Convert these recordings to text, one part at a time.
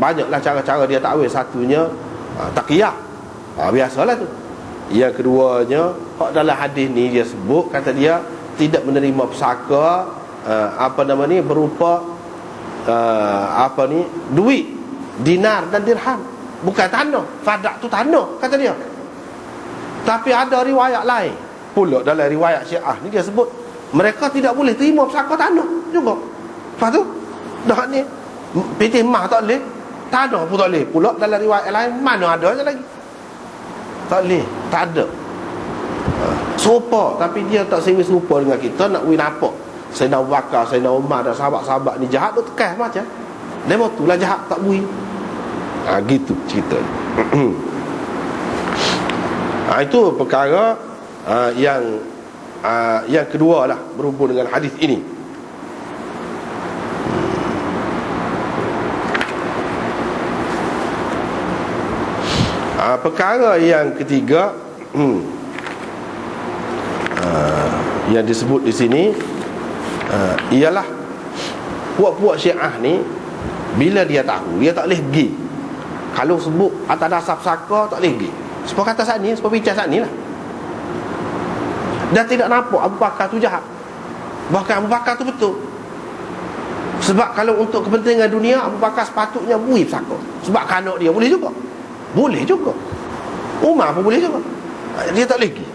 Banyaklah cara-cara dia takwil. Satunya taqiyah, biasalah tu. Yang keduanya, hak dalam hadis ni dia sebut, kata dia tidak menerima pesaka berupa duit, dinar dan dirham. Bukan tanah. Fadak tu tanah, kata dia. Tapi ada riwayat lain pula, dalam riwayat Syiah ni dia sebut mereka tidak boleh terima pesaka tanah juga. Lepas tu dah ni PT mah tak boleh, tanah pun tak boleh pula. Dalam riwayat lain mana ada je lagi, tak boleh, tak ada. Serupa, tapi dia tak serupa dengan kita. Nak win apa Sayyidina Abu Bakar, Sayyidina Umar dan sahabat-sahabat ni jahat tu tekan macam demo tu lah jahat, tak bui. Gitu cerita. Itu perkara yang kedua lah berhubung dengan hadis ini. Perkara yang ketiga yang disebut di sini ialah puak-puak Syiah ni, bila dia tahu, dia tak boleh pergi. Kalau sebut atas dasar pesaka, tak boleh pergi. Sebab kata saat ni, sebab bicara saat ni lah, dan tidak nampak Abu Bakar tu jahat. Bahkan Abu Bakar tu betul. Sebab kalau untuk kepentingan dunia, Abu Bakar sepatutnya bui pesaka. Sebab kanak dia boleh juga. Boleh juga. Umar pun boleh juga. Dia tak boleh pergi.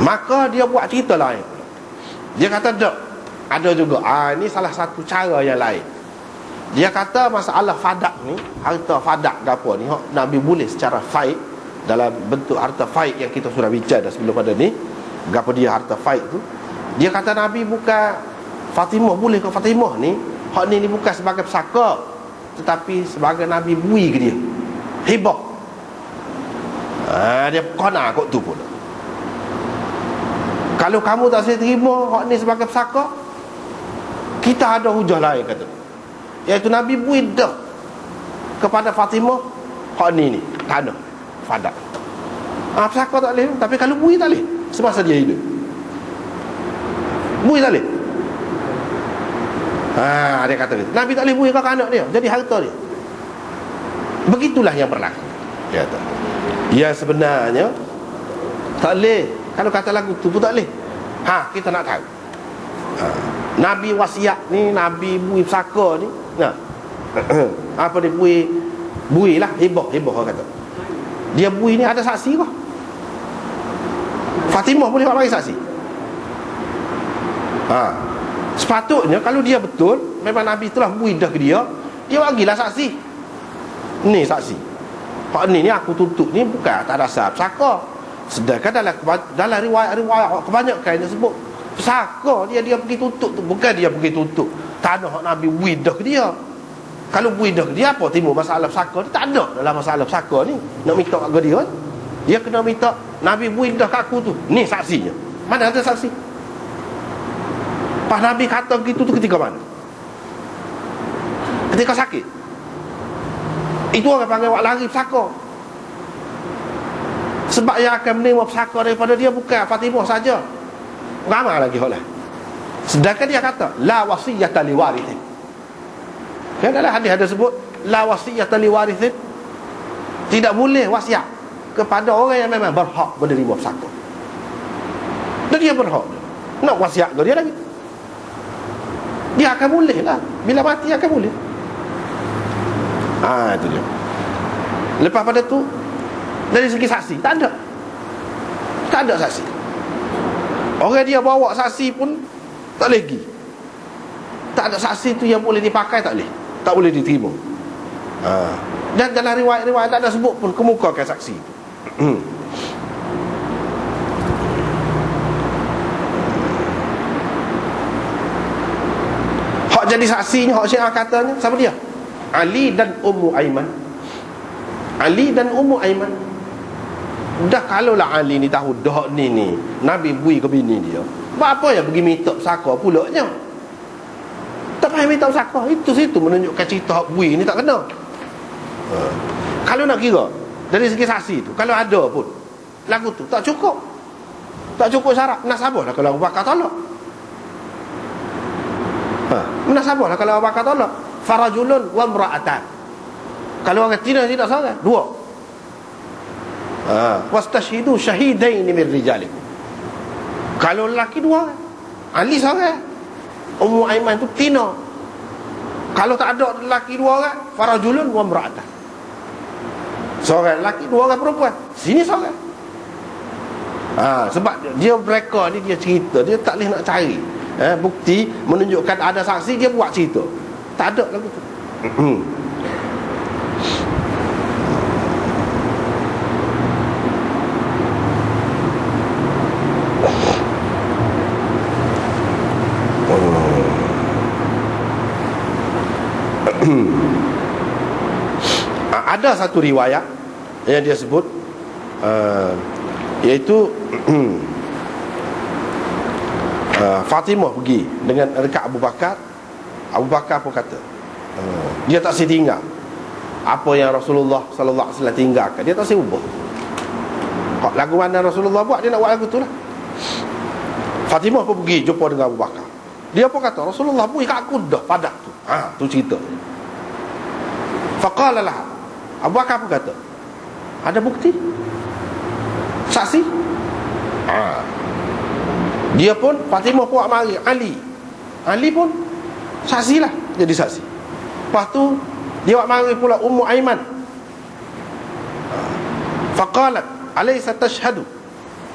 Maka dia buat cerita lain. Dia kata tak, ada juga. Ini salah satu cara yang lain. Dia kata masalah fadak ni, harta fadak ke apa ni, Nabi boleh secara faid, dalam bentuk harta faid yang kita sudah bincang dah sebelum pada ni. Gapo dia harta faid tu? Dia kata Nabi bukan Fatimah, boleh ke Fatimah ni, hak ni bukan sebagai pesaka, tetapi sebagai Nabi bui ke dia, hibah. Dia kena kot tu pula. Kalau kamu tak saya terima hak ni sebagai pesaka, kita ada hujah lain, kata, iaitu Nabi bui dah kepada Fatimah hak ni tanah fadak. Pesaka tak boleh, tapi kalau bui tak boleh semasa dia hidup. Bui tak boleh. Dia kata Nabi tak boleh bui ke anak dia, jadi harta dia. Begitulah yang berlaku. Dia kata ya sebenarnya tak boleh. Kalau kata lagu tu pun tak boleh. Kita nak tahu Nabi wasiat ni, Nabi bui pesaka ni, apa dia bui lah, hibah kata. Dia bui ni ada saksi kah? Fatimah boleh buat bagi saksi? Sepatutnya kalau dia betul, memang Nabi itulah bui dah ke dia, dia bagilah saksi. Ni saksi, pak ni aku tuntut ni bukan atas dasar pesaka. Sedangkan dalam riwayat-riwayat kebanyakan dia sebut pesaka, dia pergi tuntut tu, bukan dia pergi tuntut tanah hak Nabi bui dah ke dia. Kalau bui dah ke dia, apa timbul masalah pesaka? Dia tak ada dalam masalah pesaka ni nak minta ke dia. Dia kena minta Nabi bui dah kat aku tu, ni saksinya. Mana ada saksi? Pas Nabi kata begitu tu ketika mana? Ketika sakit. Itu orang panggil wak lari pesaka. Sebab yang akan menerima pesaka daripada dia bukan Fatimah saja, ramai lagi orang lain. Sedangkan dia kata la wasiyata li warithin. Kan dalam hadis ada sebut la wasiyata li warithin, tidak boleh wasiat kepada orang yang memang berhak menerima pesaka. Dan dia berhak nak wasiat ke dia lagi, dia akan boleh lah, bila mati akan boleh. Itu dia. Lepas pada tu, dari segi saksi tak ada saksi. Orang dia bawa saksi pun tak boleh pergi. Tak ada saksi tu yang boleh dipakai, tak boleh diterima. Dan dalam riwayat-riwayat tak ada sebut pun kemukakan saksi tu. Hak jadi saksinya, hak Syiah katanya siapa dia? Ali dan Ummu Aiman. Ali dan Ummu Aiman. Dah kalaulah Ali ni tahu dah ni Nabi bui ke bini dia, apa yang pergi minta pesaka pula nya? Tak payah minta pesaka. Itu situ menunjukkan cerita hak bui ni tak kena. Kalau nak kira dari segi saksi tu, kalau ada pun lagu tu tak cukup syarat. Menasabahlah kalau Abu Bakar tolak. Menasabahlah kalau Abu Bakar tolak. farajulun wa imra'atan. Kalau orang Cina tidak seorang, dua. Wastashhidu shahidain min rijalikum. Kalau lelaki dua, Ali seorang, Ummu Aiman tu Tina. Kalau tak ada lelaki dua orang, farajulun wa imra'atan. Seorang lelaki, dua orang perempuan. Sini seorang. Sebab mereka ni dia cerita, dia tak boleh nak cari bukti menunjukkan ada saksi, dia buat cerita. Tak ada lagu tu. Ada satu riwayat yang dia sebut, iaitu Fatimah pergi dengan dekat Abu Bakar. Abu Bakar pun kata dia tak boleh tinggal apa yang Rasulullah sallallahu alaihi wasallam tinggalkan. Dia tak boleh ubah. Lagu mana Rasulullah buat, dia nak buat lagu tu lah. Fatimah pun pergi jumpa dengan Abu Bakar. Dia pun kata Rasulullah pergi kat aku dah padat tu. Tu cerita. Faqala lah, Abu Bakar pun kata, ada bukti? Saksi? Dia pun, Fatimah pun mari Ali pun saksilah, jadi saksi. Lepas tu dia mari pula Ummu Aiman. Faqalat alaysa tashhadu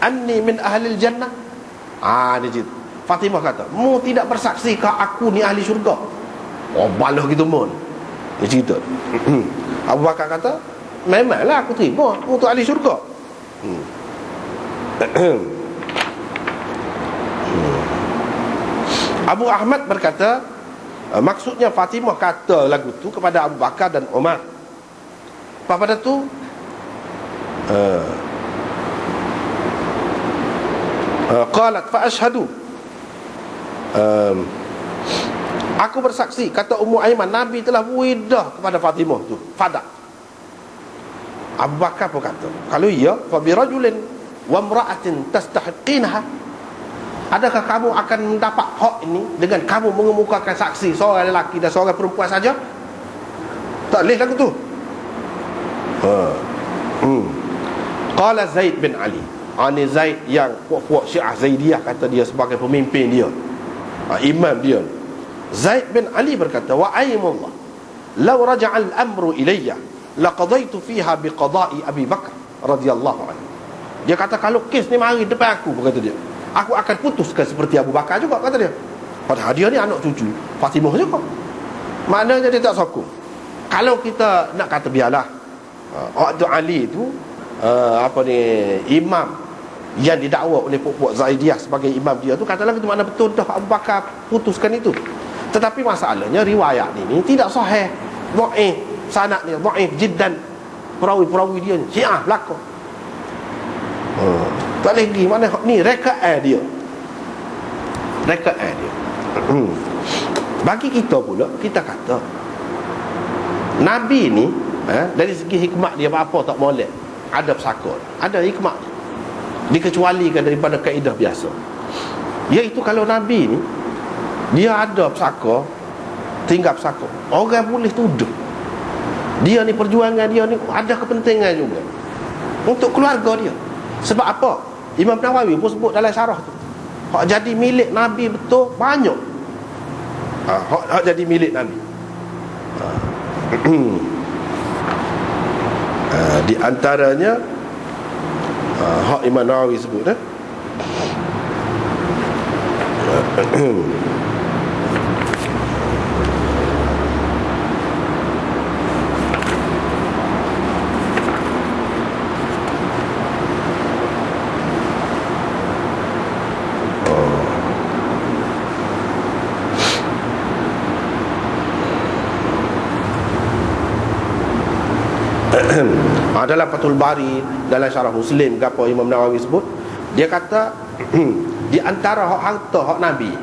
anni min ahli al-jannah. Dia cerita. Fatimah kata, mu tidak bersaksi ke aku ni ahli syurga? Balah gitu mon. Dia cerita. Abu Bakar kata, memanglah aku terima untuk ahli syurga. Abu Ahmad berkata, maksudnya Fatimah kata lagu tu kepada Abu Bakar dan Umar. Pada tu qalat fa ashhadu, aku bersaksi, kata Ummu Aiman, Nabi telah widah kepada Fatimah tu fadak. Abu Bakar pun kata, kalau iya fa bi rajulin wa imra'atin tastahiqinha, adakah kamu akan mendapat hak ini dengan kamu mengemukakan saksi seorang lelaki dan seorang perempuan saja? Tak boleh lagu tu. Qala Zaid bin Ali. Ini Zaid yang puak-puak Syiah Zaidiyah kata dia sebagai pemimpin dia, imam dia. Zaid bin Ali berkata, wa aymullah law raja'a al-amru ilayya laqadaitu fiha biqada'i Abi Bakar radhiyallahu anhu. Dia kata kalau kes ni mari depan aku, kata dia, aku akan putuskan seperti Abu Bakar juga, kata dia. Padahal dia ni anak cucu Fatimah juga. Maknanya dia tak sokong. Kalau kita nak kata biarlah, waktu Ali tu imam yang didakwa oleh puak-puak Zaidiyah sebagai imam dia tu, katalah itu makna betul dah Abu Bakar putuskan itu. Tetapi masalahnya riwayat ini tidak sahih, dhaif, sanad dia dhaif jiddan. Perawi-perawi dia ni Syiah belaka. Tak lagi mana ni rekaan dia. Bagi kita pula, kita kata Nabi ni dari segi hikmat dia apa tak molek, ada pesakon, ada hikmat dia, dikecualikan daripada kaedah biasa. Iaitu kalau Nabi ni dia ada pesaka, tinggal pesaka, orang boleh tuduh dia ni perjuangan dia ni ada kepentingan juga untuk keluarga dia. Sebab apa? Imam Nawawi pun sebut dalam syarah tu, hak jadi milik Nabi betul banyak. Hak jadi milik Nabi. Di antaranya hak Imam Nawawi sebut dalam Fathul Bari, dalam Syarah Muslim, apa Imam Nawawi sebut, dia kata di antara hak harta hak Nabi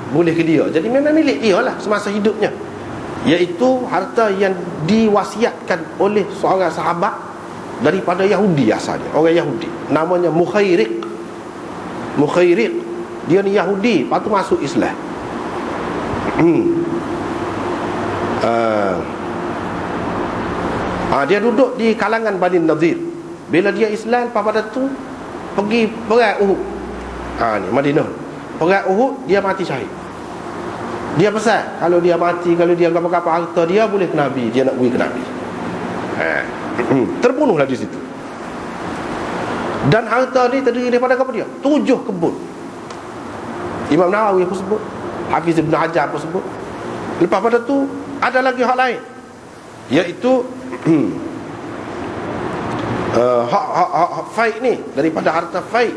boleh ke dia, jadi memang milik dia lah semasa hidupnya, iaitu harta yang diwasiatkan oleh seorang sahabat daripada Yahudi asalnya, orang Yahudi, namanya Mukhairiq. Dia ni Yahudi, lepas tu masuk Islam. Dia duduk di kalangan Bani Nadir. Bila dia Islam, pada tu pergi perang Uhud. Ni Madinah. Perang Uhud, dia mati syahid. Dia pesan, kalau dia mati, kalau dia apa-apa harta dia, boleh ke Nabi, dia nak pergi ke Nabi. Terbunuhlah di situ. Dan harta ni terdiri daripada apa dia? 7 kebun. Imam Nawawi pun sebut, Hafiz Ibn Hajar pun sebut. Lepas pada tu ada lagi hak lain, iaitu hak faid ni, daripada harta faid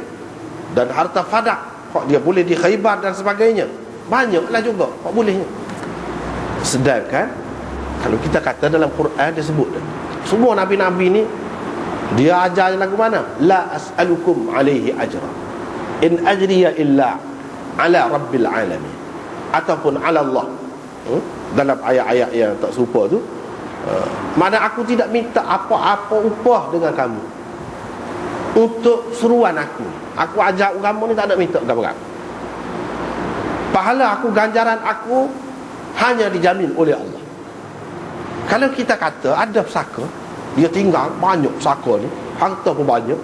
dan harta fadak, hak dia boleh di Khaybar dan sebagainya. Banyaklah juga hak bolehnya. Sedangkan kalau kita kata dalam Quran dia sebut semua nabi-nabi ni, dia ajar lagu mana? La as'alukum alaihi ajra in ajriya illa ala rabbil alamin, ataupun ala Allah. Dalam ayat-ayat yang tak serupa tu, mana aku tidak minta apa-apa upah dengan kamu untuk seruan aku. Aku ajak kamu ni, tak nak minta apa-apa. Pahala aku, ganjaran aku hanya dijamin oleh Allah. Kalau kita kata ada pesaka, dia tinggal banyak pesaka ni, harta pun banyak,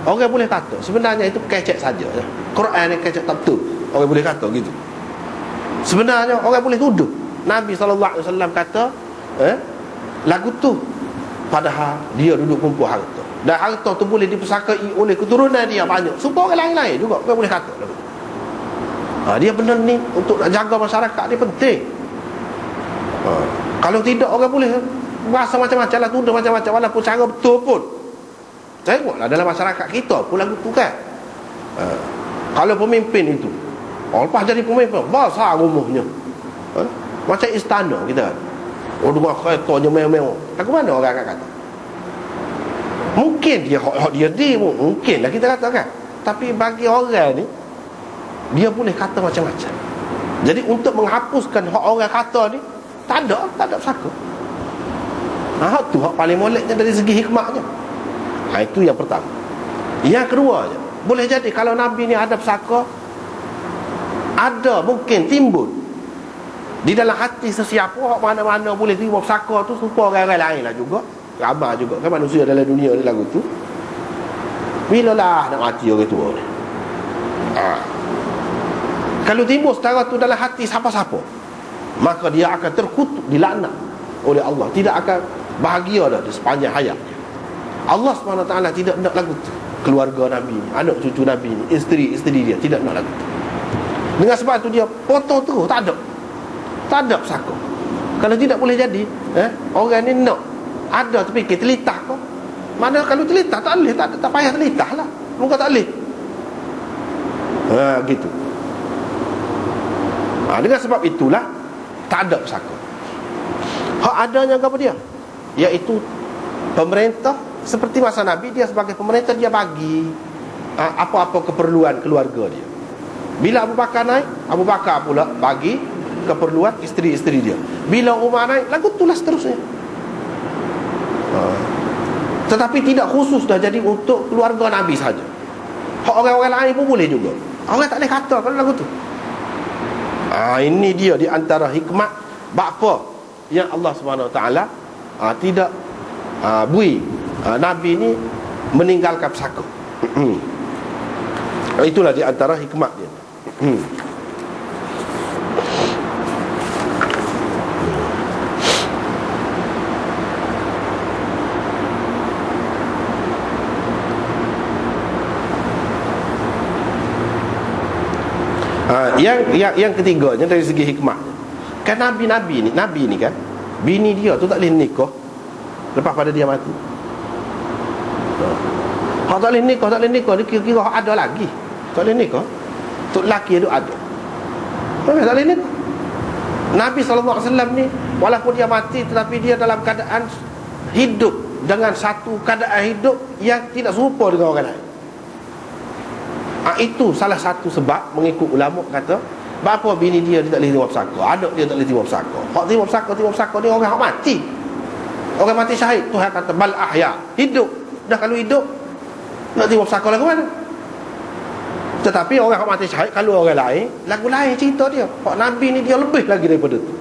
orang boleh kata sebenarnya itu kecek saja. Quran ni kecek tak betul, orang boleh kata gitu. Sebenarnya orang boleh tuduh Nabi SAW kata lagu tu, padahal dia duduk kumpul harta, dan harta tu boleh dipesakai oleh keturunan dia banyak, supaya orang lain-lain juga orang boleh kata lagu tu. Dia benda ni untuk nak jaga masyarakat ni penting. Kalau tidak, orang boleh rasa macam-macam lah, tuduh macam-macam, walaupun cara betul pun. Tengoklah dalam masyarakat kita pun lagu tu kan. Kalau pemimpin itu, lepas jadi pemimpin, besar rumahnya, macam istana kita kan, dengan keretanya mewah-mewah, lagu mana orang akan kata? Mungkin dia hak dia mungkin lah kita kata kan. Tapi bagi orang ni, dia boleh kata macam-macam. Jadi untuk menghapuskan hak orang kata ni, tak ada pesaka. Hak tu hak paling moleknya dari segi hikmahnya. Itu yang pertama. Yang kedua, boleh jadi kalau Nabi ni ada pesaka, ada mungkin timbul di dalam hati sesiapa, hak mana-mana boleh terima pesaka tu, supaya orang-orang lain lah juga, ramai juga kan manusia dalam dunia ni lagu tu, bila lah nak mati orang tua ni. Kalau timbul setara tu dalam hati siapa-siapa, maka dia akan terkutuk, dilaknat oleh Allah, tidak akan bahagia dah di sepanjang hayatnya. Allah SWT tidak nak lagu tu keluarga Nabi ni, anak cucu Nabi ni, isteri-isteri dia, tidak nak lagu tu. Dengan sebab tu dia potong terus, tak ada pesaka. Kalau tidak boleh jadi, orang ni nak ada terfikir telitah kau. Mana kalau telitah tak boleh, tak payah telitah lah, muka tak boleh. Gitu. Dengan sebab itulah tak ada pesaka. Hak adanya apa dia? Iaitu pemerintah, seperti masa Nabi, dia sebagai pemerintah, dia bagi apa-apa keperluan keluarga dia. Bila Abu Bakar naik, Abu Bakar pula bagi keperluan isteri-isteri dia. Bila Umar naik, lagu itulah seterusnya. Tetapi tidak khusus dah jadi untuk keluarga Nabi saja. Hak orang-orang lain pun boleh juga. Orang tak boleh kata kalau lagu tu. Ini dia di antara hikmat bakpa yang Allah SWT tidak bui Nabi ni meninggalkan pesaka. Itulah di antara hikmat dia. Yang ketiganya dari segi hikmah, kan Nabi ni kan, bini dia tu tak boleh nikah lepas pada dia mati. Hak tak boleh nikah ni kira-kira ada lagi. Tak boleh nikah, untuk lelaki tu ada, tak boleh nikah. Nabi SAW ni, walaupun dia mati, tetapi dia dalam keadaan hidup dengan satu keadaan hidup yang tidak serupa dengan orang lain. Itu salah satu sebab mengikut ulama kata, bapa bini dia tak boleh terima pesaka, anak dia tak boleh terima pesaka. Hak terima pesaka ni orang hak mati, orang mati syahid. Tuhan kata bal ahya, hidup. Dah kalau hidup nak terima pesaka lagu mana? Tetapi orang hak mati syahid, kalau orang lain lagu lain cerita dia. Hak Nabi ni dia lebih lagi daripada tu.